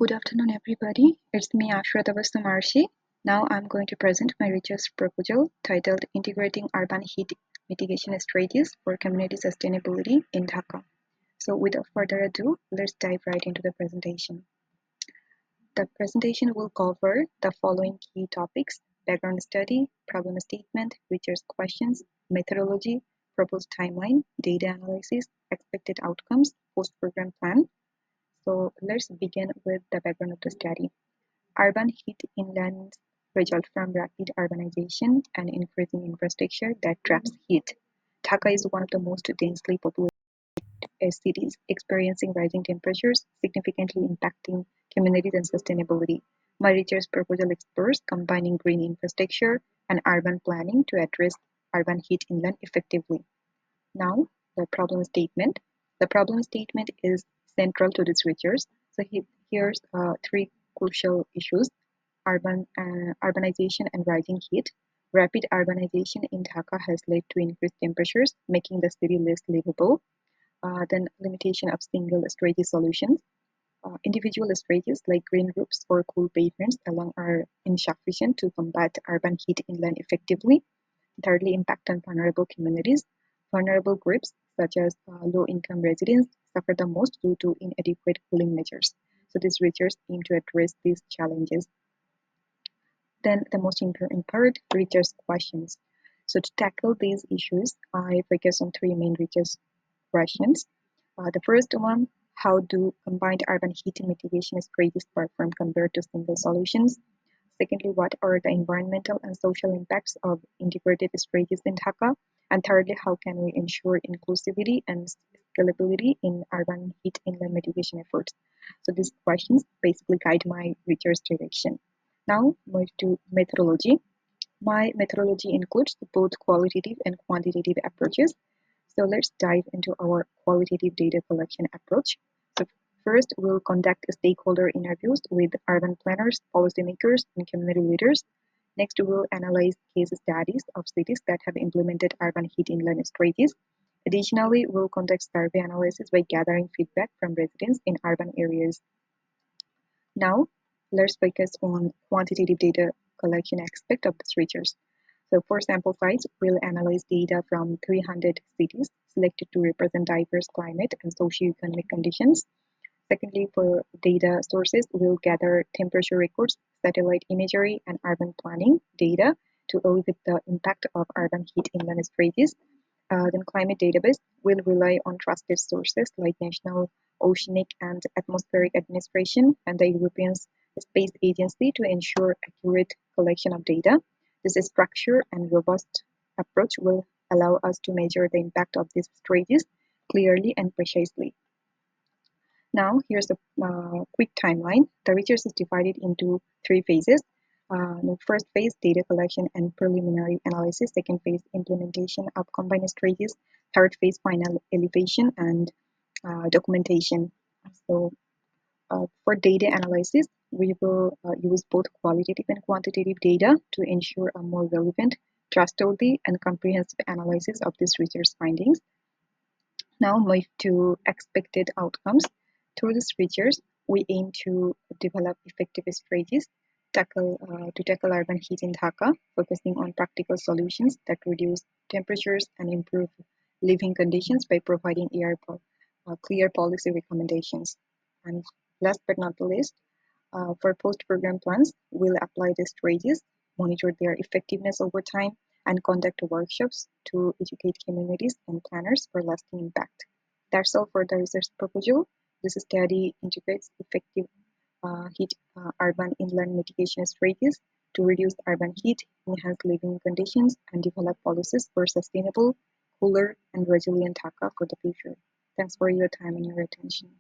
Good afternoon, everybody. It's me, Ashura Tabassum Arshi. Now I'm going to present my research proposal titled Integrating Urban Heat Mitigation Strategies for Community Sustainability in Dhaka. So without further ado, let's dive right into the presentation. The presentation will cover the following key topics: background study, problem statement, research questions, methodology, proposed timeline, data analysis, expected outcomes, post-program plan. So let's begin with the background of the study. Urban heat inlands result from rapid urbanization and increasing infrastructure that traps heat. Dhaka is one of the most densely populated cities, experiencing rising temperatures, significantly impacting communities and sustainability. My research proposal explores combining green infrastructure and urban planning to address urban heat inland effectively. Now, the problem statement. The problem statement is central to this research. So here's three crucial issues: urbanization and rising heat. Rapid urbanization in Dhaka has led to increased temperatures, making the city less livable. Then limitation of single strategy solutions. Individual strategies like green roofs or cool pavements alone are insufficient to combat urban heat inland effectively. Thirdly, impact on vulnerable communities. Vulnerable groups, such as low-income residents, suffer the most due to inadequate cooling measures. So these research aim to address these challenges. Then the most important part, research questions. So to tackle these issues, I focus on three main research questions. The first one, how do combined urban heat mitigation strategies perform compared to single solutions? Secondly, what are the environmental and social impacts of integrated strategies in Dhaka? And thirdly, how can we ensure inclusivity and scalability in urban heat inland mitigation efforts? So these questions basically guide my research direction. Now, move to methodology. My methodology includes both qualitative and quantitative approaches. So let's dive into our qualitative data collection approach. So first, we'll conduct stakeholder interviews with urban planners, policymakers, and community leaders. Next, we'll analyze case studies of cities that have implemented urban heat inland strategies. Additionally, we'll conduct survey analysis by gathering feedback from residents in urban areas. Now, let's focus on quantitative data collection aspect of this research. So for sample size, we'll analyze data from 300 cities selected to represent diverse climate and socioeconomic conditions. Secondly, for data sources, we'll gather temperature records, satellite imagery, and urban planning data to evaluate the impact of urban heat inland strategies. Then climate database will rely on trusted sources like National Oceanic and Atmospheric Administration and the European Space Agency to ensure accurate collection of data. This structured and robust approach will allow us to measure the impact of these strategies clearly and precisely. Now, here's a quick timeline. The research is divided into three phases. The first phase, data collection and preliminary analysis. Second phase, implementation of combined strategies. Third phase, final elevation and documentation. So for data analysis, we will use both qualitative and quantitative data to ensure a more relevant, trustworthy, and comprehensive analysis of these research findings. Now move to expected outcomes. Through this research, we aim to develop effective strategies to tackle urban heat in Dhaka, focusing on practical solutions that reduce temperatures and improve living conditions by providing clear policy recommendations. And last but not the least, for post-program plans, we'll apply these strategies, monitor their effectiveness over time, and conduct workshops to educate communities and planners for lasting impact. That's all for the research proposal. This study integrates effective urban inland mitigation strategies to reduce urban heat, enhance living conditions, and develop policies for sustainable, cooler, and resilient Dhaka for the future. Thanks for your time and your attention.